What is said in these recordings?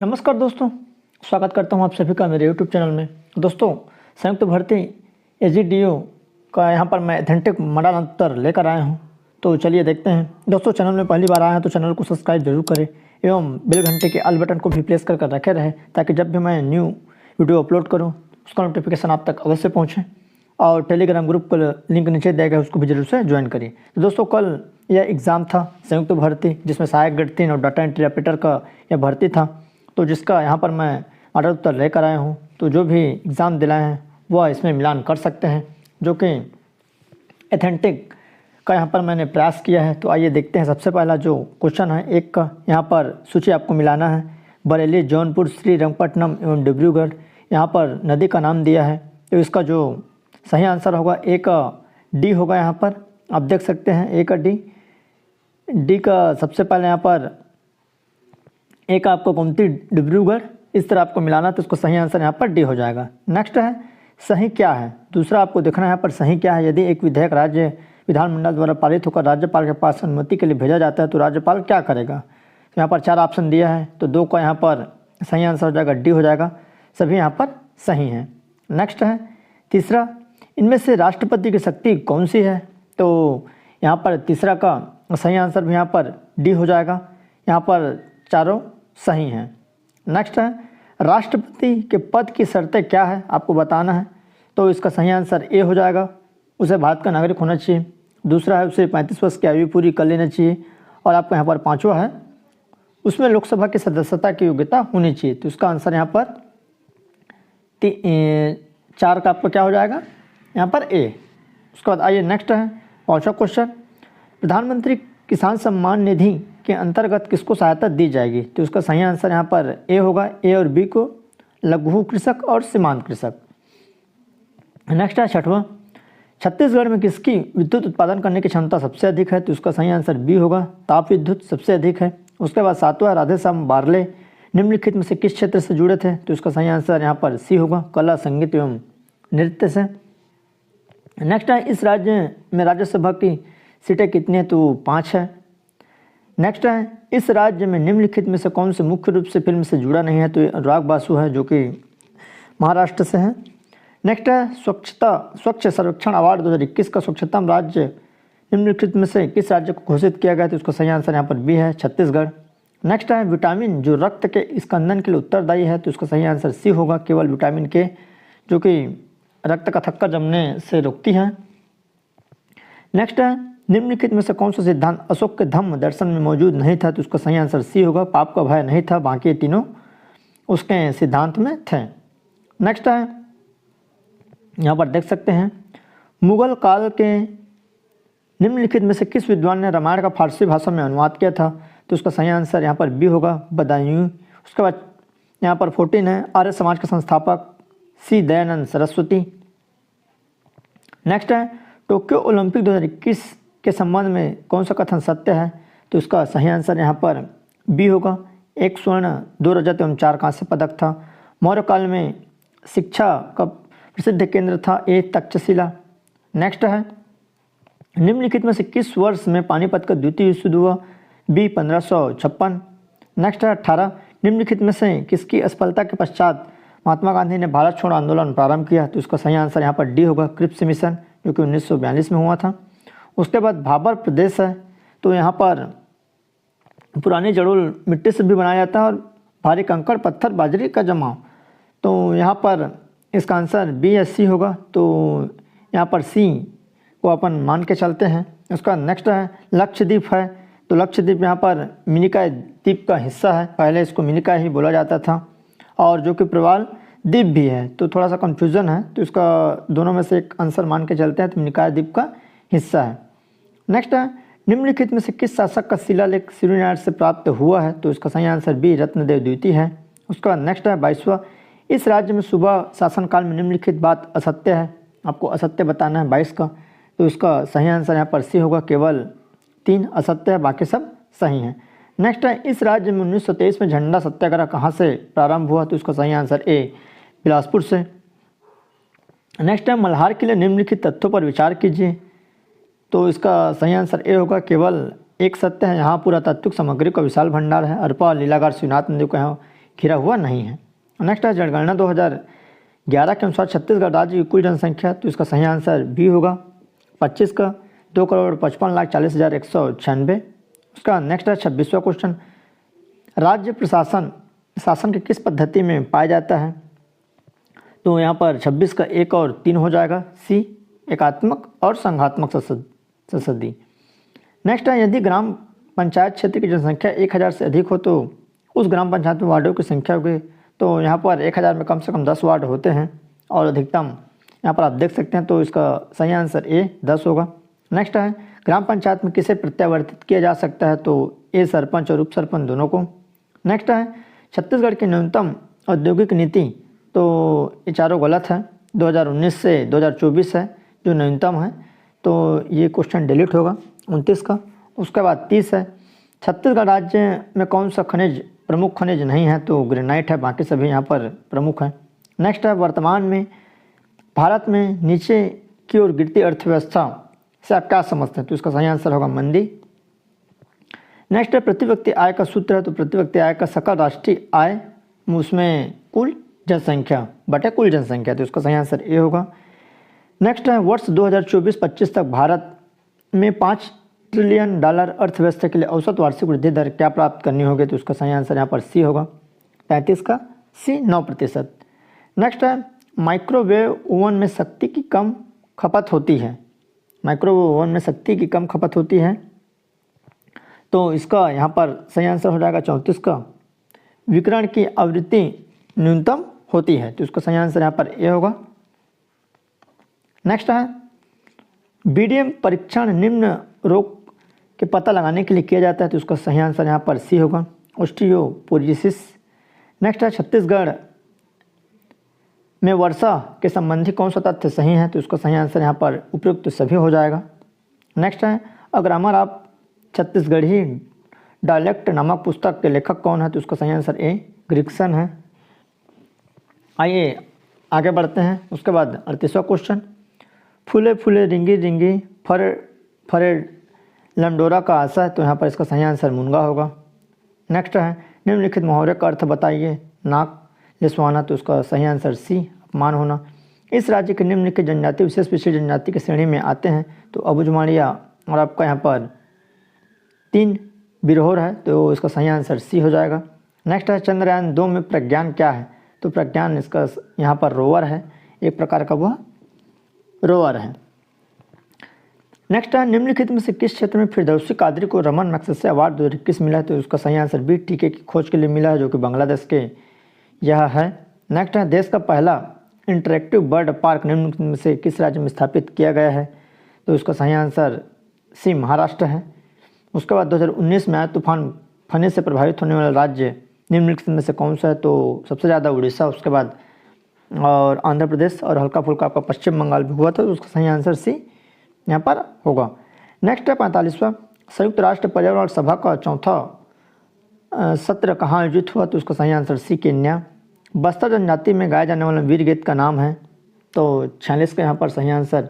नमस्कार दोस्तों, स्वागत करता हूं आप सभी का मेरे YouTube चैनल में। दोस्तों, संयुक्त भर्ती एसजीडीओ का यहां पर मैं ऑथेंटिक मॉडल उत्तर लेकर आया हूं। तो चलिए देखते हैं। दोस्तों, चैनल में पहली बार आए हैं तो चैनल को सब्सक्राइब जरूर करें एवं बेल घंटे के ऑल बटन को भी प्रेस कर रखे रहें, ताकि जब भी मैं न्यू वीडियो अपलोड करूँ उसका नोटिफिकेशन आप तक अवश्य पहुँचे। और टेलीग्राम ग्रुप का लिंक नीचे दिया गया, उसको भी जरूर से ज्वाइन करिए। तो दोस्तों, कल यह एग्ज़ाम था संयुक्त भर्ती, जिसमें सहायक ग्रेड 3 और डाटा एंट्री ऑपरेटर का यह भर्ती था। तो जिसका यहाँ पर मैं मॉडल उत्तर लेकर आया हूँ। तो जो भी एग्ज़ाम दिलाए हैं वह इसमें मिलान कर सकते हैं, जो कि ऑथेंटिक का यहाँ पर मैंने प्रयास किया है। तो आइए देखते हैं। सबसे पहला जो क्वेश्चन है एक का, यहाँ पर सूची आपको मिलाना है। बरेली, जौनपुर, श्रीरंगपट्टनम एवं डिब्रूगढ़, यहाँ पर नदी का नाम दिया है। तो इसका जो सही आंसर होगा ए का डी होगा। यहाँ पर आप देख सकते हैं ए का डी का सबसे पहले यहाँ पर एक आपको गोमती, डिब्रूगढ़, इस तरह आपको मिलाना, तो इसको सही आंसर यहाँ पर डी हो जाएगा। नेक्स्ट है सही क्या है। दूसरा आपको देखना है यहाँ पर सही क्या है। यदि एक विधेयक राज्य विधानमंडल द्वारा पारित होकर राज्यपाल के पास अनुमति के लिए भेजा जाता है तो राज्यपाल क्या करेगा। तो यहाँ पर 4 ऑप्शन दिया है, तो 2 का यहाँ पर सही आंसर हो जाएगा, डी हो जाएगा। सभी यहाँ पर सही हैं। नेक्स्ट है तीसरा, इनमें से राष्ट्रपति की शक्ति कौन सी है। तो यहाँ पर तीसरा का सही आंसर भी यहाँ पर डी हो जाएगा। यहाँ पर चारों सही हैं। नेक्स्ट है राष्ट्रपति के पद की शर्तें क्या है, आपको बताना है। तो इसका सही आंसर ए हो जाएगा। उसे भारत का नागरिक होना चाहिए। दूसरा है उसे 35 वर्ष की आयु पूरी कर लेना चाहिए। और आपको यहाँ पर पांचवा है उसमें लोकसभा की सदस्यता की योग्यता होनी चाहिए। तो इसका आंसर यहाँ पर 4 का आपको क्या हो जाएगा, यहाँ पर ए। उसके बाद आइए नेक्स्ट है 5वां क्वेश्चन, प्रधानमंत्री किसान सम्मान निधि के अंतर्गत किसको सहायता दी जाएगी। तो उसका सही आंसर यहाँ पर ए होगा। ए और बी को लघु कृषक और सीमांत कृषक। नेक्स्ट है 6वां, छत्तीसगढ़ में किसकी विद्युत उत्पादन करने की क्षमता सबसे अधिक है। तो उसका सही आंसर बी होगा, ताप विद्युत सबसे अधिक है। उसके बाद 7वां, राधेश्याम बारले निम्नलिखित में से किस क्षेत्र से जुड़े थे। तो इसका सही आंसर यहाँ पर सी होगा, कला, संगीत एवं नृत्य से। नेक्स्ट है इस राज्य में राज्यसभा की सीटें कितनी है। तो 5 है। नेक्स्ट है इस राज्य में निम्नलिखित में से कौन से मुख्य रूप से फिल्म से जुड़ा नहीं है। तो अनुराग बासु है, जो कि महाराष्ट्र से है। नेक्स्ट है स्वच्छ सर्वेक्षण अवार्ड 2021 का स्वच्छतम राज्य निम्नलिखित में से किस राज्य को घोषित किया गया। तो उसका सही आंसर यहाँ पर बी है, छत्तीसगढ़। नेक्स्ट है विटामिन जो रक्त के स्कंदन के लिए उत्तरदायी है। तो उसका सही आंसर सी होगा, केवल विटामिन के, जो कि रक्त का थक्का जमने से रोकती है। नेक्स्ट है निम्नलिखित में से कौन सा सिद्धांत अशोक के धम्म दर्शन में मौजूद नहीं था। तो उसका सही आंसर सी होगा, पाप का भय नहीं था, बाकी तीनों उसके सिद्धांत में थे। नेक्स्ट है यहाँ पर देख सकते हैं मुगल काल के निम्नलिखित में से किस विद्वान ने रामायण का फारसी भाषा में अनुवाद किया था। तो उसका सही आंसर यहाँ पर बी होगा, बदायूं। उसके बाद यहाँ पर 14 है आर्य समाज के संस्थापक सी दयानंद सरस्वती। नेक्स्ट है टोक्यो ओलंपिक 2021 के संबंध में कौन सा कथन सत्य है। तो इसका सही आंसर यहाँ पर बी होगा, 1 स्वर्ण 2 रजत एवं 4 कांस्य पदक था। मौर्य काल में शिक्षा का प्रसिद्ध केंद्र था ए तक्षशिला। नेक्स्ट है निम्नलिखित में से किस वर्ष में पानीपत का द्वितीय युद्ध हुआ। बी 1556। नेक्स्ट है 18, निम्नलिखित में से किसकी असफलता के पश्चात महात्मा गांधी ने भारत छोड़ो आंदोलन प्रारंभ किया। तो इसका सही आंसर यहाँ पर डी होगा, क्रिप्स मिशन, जो कि 1942 में हुआ था। उसके बाद भाबर प्रदेश है, तो यहाँ पर पुरानी जड़ोल मिट्टी से भी बनाया जाता है और भारी कंकड़ पत्थर बाजरी का जमाव। तो यहाँ पर इसका आंसर बी या सी होगा। तो यहाँ पर सी को अपन मान के चलते हैं। उसका नेक्स्ट है लक्षद्वीप है, तो लक्षद्वीप यहाँ पर मिनिकॉय द्वीप का हिस्सा है। पहले इसको मिनिकॉय ही बोला जाता था, और जो कि प्रवाल द्वीप भी है। तो थोड़ा सा कन्फ्यूज़न है, तो इसका दोनों में से एक आंसर मान के चलते हैं। तो मिनिकॉय द्वीप का हिस्सा है। नेक्स्ट है निम्नलिखित में से किस शासक का शिलालेख श्रीनारायण से प्राप्त हुआ है। तो इसका सही आंसर बी रत्नदेव द्वितीय है। उसके बाद नेक्स्ट है 22वां, इस राज्य में सुबह शासनकाल में निम्नलिखित बात असत्य है। आपको असत्य बताना है 22 का। तो इसका सही आंसर यहाँ पर सी होगा, केवल 3 असत्य है, बाकी सब सही हैं। नेक्स्ट है इस राज्य में 1923 में झंडा सत्याग्रह कहाँ से प्रारंभ हुआ। तो इसका सही आंसर ए बिलासपुर से। नेक्स्ट है मल्हार के लिए निम्नलिखित तथ्यों पर विचार कीजिए। तो इसका सही आंसर ए होगा, केवल एक सत्य है, यहाँ पुरातात्विक सामग्री का विशाल भंडार है। अरपा लीलागार शिवनाथ नदी को यहाँ घिरा हुआ नहीं है। नेक्स्ट है जनगणना 2011 के अनुसार छत्तीसगढ़ राज्य की कुल जनसंख्या, तो इसका सही आंसर बी होगा 25 का 2,55,40,196। उसका नेक्स्ट है 26वां क्वेश्चन, राज्य प्रशासन शासन की किस पद्धति में पाया जाता है? तो यहाँ पर 26 का 1 और 3 हो जाएगा, सी एकात्मक और संघात्मक संसदीय। नेक्स्ट है यदि ग्राम पंचायत क्षेत्र की जनसंख्या 1000 से अधिक हो तो उस ग्राम पंचायत में वार्डों की संख्या होगी। तो यहाँ पर 1000 में कम से कम 10 वार्ड होते हैं और अधिकतम यहाँ पर आप देख सकते हैं, तो इसका सही आंसर ए 10 होगा। नेक्स्ट है ग्राम पंचायत में किसे प्रत्यावर्तित किया जा सकता है? तो ए सरपंच और उप सरपंच दोनों को। नेक्स्ट है छत्तीसगढ़ की न्यूनतम औद्योगिक नीति, तो ये चारों गलत है, 2019 से 2024 है जो न्यूनतम है, तो ये क्वेश्चन डिलीट होगा 29 का। उसके बाद 30 है छत्तीसगढ़ राज्य में कौन सा खनिज प्रमुख खनिज नहीं है? तो ग्रेनाइट है, बाकी सभी यहाँ पर प्रमुख है। नेक्स्ट है वर्तमान में भारत में नीचे की ओर गिरती अर्थव्यवस्था से आप क्या समझते हैं? तो इसका सही आंसर होगा मंदी। नेक्स्ट है प्रति व्यक्ति आय का सूत्र है, तो प्रति व्यक्ति आय का सकल राष्ट्रीय आय उसमें कुल जनसंख्या बटे कुल जनसंख्या, तो इसका सही आंसर ए होगा। नेक्स्ट है वर्ष 2024-25 तक भारत में $5 ट्रिलियन अर्थव्यवस्था के लिए औसत वार्षिक वृद्धि दर क्या प्राप्त करनी होगी? तो उसका सही आंसर यहाँ पर सी होगा 35 का सी 9%। नेक्स्ट है माइक्रोवेव ओवन में शक्ति की कम खपत होती है, माइक्रोवेव ओवन में शक्ति की कम खपत होती है, तो इसका यहाँ पर सही आंसर हो जाएगा 34 का विकिरण की आवृत्ति न्यूनतम होती है, तो इसका सही आंसर यहाँ पर ए होगा। नेक्स्ट है बीडीएम परीक्षण निम्न रोग के पता लगाने के लिए किया जाता है, तो उसका सही आंसर यहाँ पर सी होगा ऑस्टियोपोरोसिस। नेक्स्ट है छत्तीसगढ़ में वर्षा के संबंधी कौन सा तथ्य सही है? तो उसका सही आंसर यहाँ पर उपयुक्त सभी हो जाएगा। नेक्स्ट है अग्रामर आप छत्तीसगढ़ी डायलेक्ट नामक पुस्तक के लेखक कौन है? तो उसका सही आंसर ए ग्रिक्सन है। आइए आगे बढ़ते हैं। उसके बाद 38वां क्वेश्चन, फूले फूले रिंगी रिंगी फरे लमडोरा का आशा है, तो यहाँ पर इसका सही आंसर मुनगा होगा। नेक्स्ट है निम्नलिखित मुहावरे का अर्थ बताइए, नाक लिसवाना, तो उसका सही आंसर सी अपमान होना। इस राज्य के निम्नलिखित जनजाति विशेष पिछड़ी जनजाति की श्रेणी में आते हैं, तो अबुझमाड़िया और आपका यहाँ पर 3 बिरहोर है, तो इसका सही आंसर सी हो जाएगा। नेक्स्ट है चंद्रयान 2 में प्रज्ञान क्या है? तो प्रज्ञान इसका यहाँ पर रोवर है, एक प्रकार का वह रोवर है। नेक्स्ट है निम्नलिखित में से किस क्षेत्र में फिरदौसी कादरी को रमन मैग्सेसे अवार्ड 2021 मिला है? तो उसका सही आंसर बी टीके की खोज के लिए मिला है, जो कि बांग्लादेश के यह है। नेक्स्ट है देश का पहला इंटरेक्टिव बर्ड पार्क निम्नलिखित में से किस राज्य में स्थापित किया गया है? तो उसका सही आंसर सी महाराष्ट्र है। उसके बाद 2019 में आए तूफान फनी से प्रभावित होने वाला राज्य निम्नलिखित में से कौन सा है? तो सबसे ज़्यादा उड़ीसा, उसके बाद और आंध्र प्रदेश और हल्का फुल्का आपका पश्चिम बंगाल भी हुआ था, तो उसका सही आंसर सी यहाँ पर होगा। नेक्स्ट है 45वां, संयुक्त राष्ट्र पर्यावरण सभा का 4था सत्र कहाँ आयोजित हुआ? तो उसका सही आंसर सी केन्या। बस्तर जनजाति में गाया जाने वाला वीर गीत का नाम है, तो 46 का यहाँ पर सही आंसर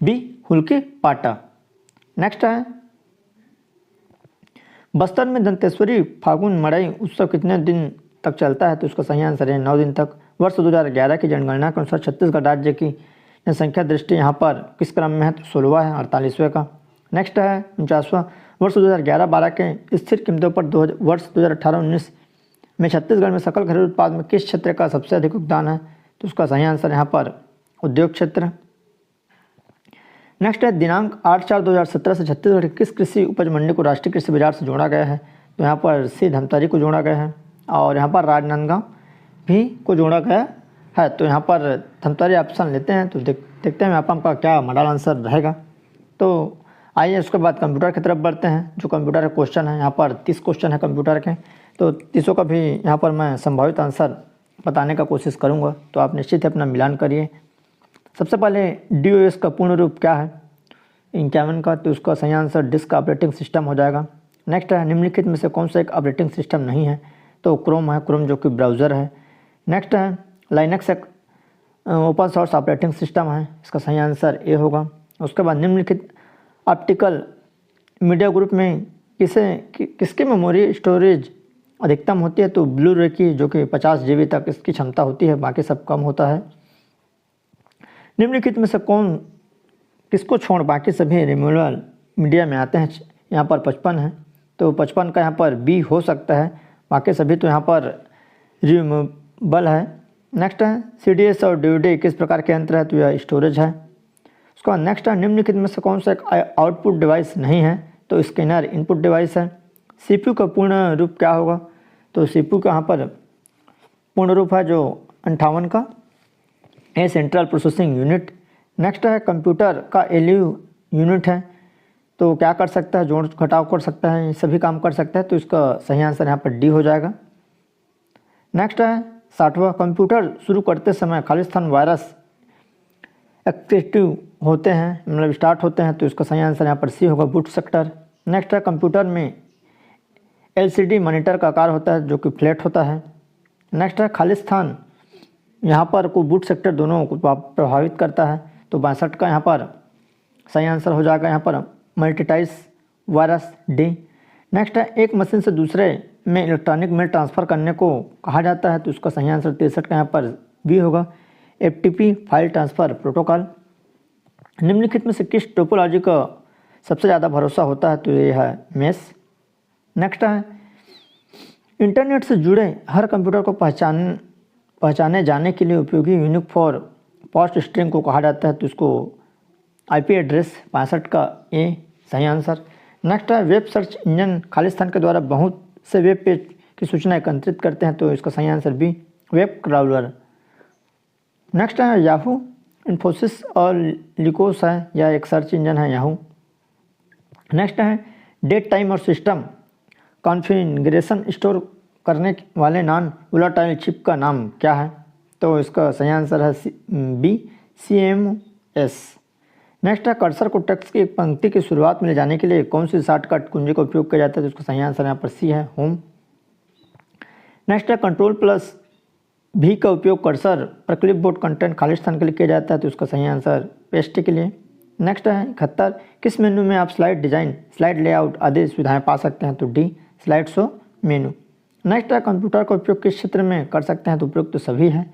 बी हुल्की पाटा। नेक्स्ट है बस्तर में दंतेश्वरी फागुन मड़ई उत्सव कितने दिन तक चलता है? तो उसका सही आंसर है 9 दिन तक। वर्ष 2011 की जनगणना के अनुसार छत्तीसगढ़ राज्य की जनसंख्या दृष्टि यहाँ पर किस क्रम में है? तो 16वां है 48वें का। नेक्स्ट है 49वां, वर्ष 2011-12 के स्थिर कीमतों पर वर्ष 2018-19 में छत्तीसगढ़ में सकल घरेलू उत्पाद में किस क्षेत्र का सबसे अधिक योगदान है? तो उसका सही आंसर यहाँ पर उद्योग क्षेत्र। नेक्स्ट है दिनांक 8/4/2017 से छत्तीसगढ़ की किस कृषि उपज मंडी को राष्ट्रीय कृषि बाजार से जोड़ा गया है? तो यहाँ पर सी धमतरी को जोड़ा गया है और यहाँ पर राजनांदगांव भी को जोड़ा गया है, तो यहाँ पर धमतरी ऑप्शन लेते हैं, तो देखते हैं यहाँ पर आपका क्या मॉडल आंसर रहेगा। तो आइए उसके बाद कंप्यूटर की तरफ बढ़ते हैं। जो कंप्यूटर का क्वेश्चन है, यहाँ पर 30 क्वेश्चन है कंप्यूटर के, तो 30 का भी यहाँ पर मैं संभावित आंसर बताने का कोशिश करूँगा, तो आप निश्चित ही अपना मिलान करिए। सबसे पहले DOS का पूर्ण रूप क्या है? 51 का, तो उसका सही आंसर डिस्क ऑपरेटिंग सिस्टम हो जाएगा। नेक्स्ट है निम्नलिखित में से कौन सा एक ऑपरेटिंग सिस्टम नहीं है? तो क्रोम है, क्रोम जो कि ब्राउज़र है। नेक्स्ट है लाइनक्स एक ओपन सोर्स ऑपरेटिंग सिस्टम है, इसका सही आंसर ए होगा। उसके बाद निम्नलिखित ऑप्टिकल मीडिया ग्रुप में किसकी मेमोरी स्टोरेज अधिकतम होती है तो ब्लू रे की जो कि 50 GB तक इसकी क्षमता होती है, बाकी सब कम होता है। निम्नलिखित में से कौन किसको छोड़ बाकी सभी रिमूवल मीडिया में आते हैं? यहाँ पर 55 है तो 55 का यहाँ पर बी हो सकता है, बाकी सभी तो यहाँ पर रिमूवेबल है। नेक्स्ट है CDS और DVD किस प्रकार के यंत्र है? तो यह स्टोरेज है। उसके बाद नेक्स्ट है निम्नलिखित में से कौन सा एक आउटपुट डिवाइस नहीं है? तो स्कैनर इनपुट डिवाइस है। CPU का पूर्ण रूप क्या होगा? तो CPU का यहाँ पर पूर्ण रूप है जो 58 का ए सेंट्रल प्रोसेसिंग यूनिट। नेक्स्ट है कंप्यूटर का LU यूनिट है तो क्या कर सकता है? जोड़ घटाव कर सकता है, सभी काम कर सकता है, तो इसका सही आंसर यहाँ पर डी हो जाएगा। नेक्स्ट है 60वां कंप्यूटर शुरू करते समय खालिस्तान वायरस एक्टिव होते हैं, मतलब स्टार्ट होते हैं, तो इसका सही आंसर यहाँ पर सी होगा, बूट सेक्टर। नेक्स्ट है कंप्यूटर में LCD मॉनिटर का आकार होता है जो कि फ्लैट होता है। नेक्स्ट है खालिस्तान यहाँ पर को बूट सेक्टर दोनों को प्रभावित करता है, तो 62 का यहाँ पर सही आंसर हो जाएगा यहाँ पर मल्टीटाइस वायरस डी। नेक्स्ट है एक मशीन से दूसरे में इलेक्ट्रॉनिक मेल ट्रांसफ़र करने को कहा जाता है, तो उसका सही आंसर 63 का यहाँ पर बी होगा, FTP फाइल ट्रांसफ़र प्रोटोकॉल। निम्नलिखित में से किस टोपोलॉजी का सबसे ज़्यादा भरोसा होता है? तो ये है मेश। नेक्स्ट है इंटरनेट से जुड़े हर कंप्यूटर को पहचाने जाने के लिए उपयोगी यूनिक फॉर पोस्ट स्ट्रिंग को कहा जाता है, तो इसको IP एड्रेस 65 का ए सही आंसर। नेक्स्ट है वेब सर्च इंजन खालिस्तान के द्वारा बहुत से वेब पेज की सूचना एकत्रित करते हैं, तो इसका सही answer B, web crawler. Next है याहू इन्फोसिस और लिकोस है, यह एक सर्च इंजन है याहू। नेक्स्ट है डेट टाइम और सिस्टम कॉन्फ़िगरेशन स्टोर करने वाले नॉन वोलेटाइल चिप का नाम क्या है? तो इसका सही आंसर है बी, CMS। नेक्स्ट है कर्सर को टेक्स्ट की एक पंक्ति की शुरुआत में ले जाने के लिए कौन सी शॉर्टकट कुंजी का उपयोग किया जाता है? तो इसका सही आंसर यहाँ पर सी है, होम। नेक्स्ट है Ctrl+V का उपयोग कर्सर पर क्लिपबोर्ड कंटेंट खालिस्तान के लिए किया जाता है, तो इसका सही आंसर पेस्ट के लिए। नेक्स्ट है 71 किस मेनू में आप स्लाइड डिज़ाइन, स्लाइड लेआउट आदि सुविधाएं पा सकते हैं? तो डी, स्लाइड शो मेनू। नेक्स्ट है कंप्यूटर का उपयोग किस क्षेत्र में कर सकते हैं? तो उपयोग तो सभी है।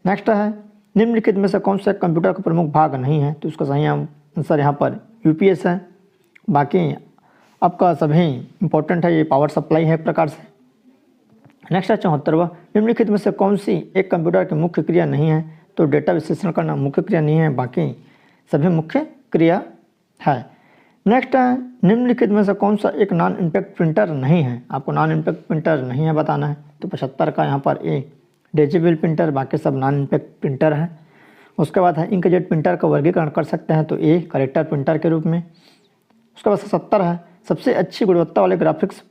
नेक्स्ट है निम्नलिखित में से कौन सा कंप्यूटर का प्रमुख भाग नहीं है? तो इसका सही आंसर यहाँ पर UPS है, बाकी आपका सभी इंपॉर्टेंट है, ये पावर सप्लाई है एक प्रकार से। नेक्स्ट है 74वां निम्नलिखित में से कौन सी एक कंप्यूटर की मुख्य क्रिया नहीं है? तो डेटा विश्लेषण करना मुख्य क्रिया नहीं है, बाकी सभी मुख्य क्रिया है। नेक्स्ट है निम्नलिखित में से कौन सा एक नॉन इम्पैक्ट प्रिंटर नहीं है? आपको नॉन इम्पैक्ट प्रिंटर नहीं है बताना है, तो 75 का यहाँ पर ए, डिजिटल प्रिंटर, बाकी सब नॉन इम्पैक्ट प्रिंटर है। उसके बाद है इंकजेट प्रिंटर का वर्गीकरण कर सकते हैं, तो ए करेक्टर प्रिंटर के रूप में। उसके बाद 70 है सबसे अच्छी गुणवत्ता वाले ग्राफिक्स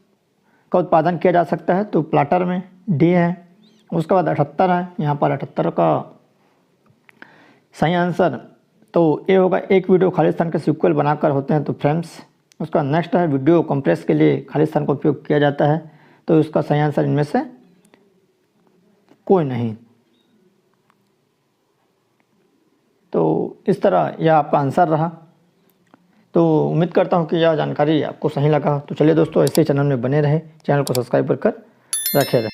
का उत्पादन किया जा सकता है, तो प्लाटर में डी है। उसके बाद 78 है, यहाँ पर 78 का सही आंसर तो ये होगा, एक वीडियो खालिस्तान के सिक्वल बनाकर होते हैं, तो फ्रेम्स। उसका नेक्स्ट है वीडियो कंप्रेस के लिए खालिस्तान का उपयोग किया जाता है, तो इसका सही आंसर इनमें से कोई नहीं। तो इस तरह यह आपका आंसर रहा। तो उम्मीद करता हूँ कि यह जानकारी आपको सही लगा। तो चलिए दोस्तों, ऐसे चैनल में बने रहे, चैनल को सब्सक्राइब कर रखे रहे।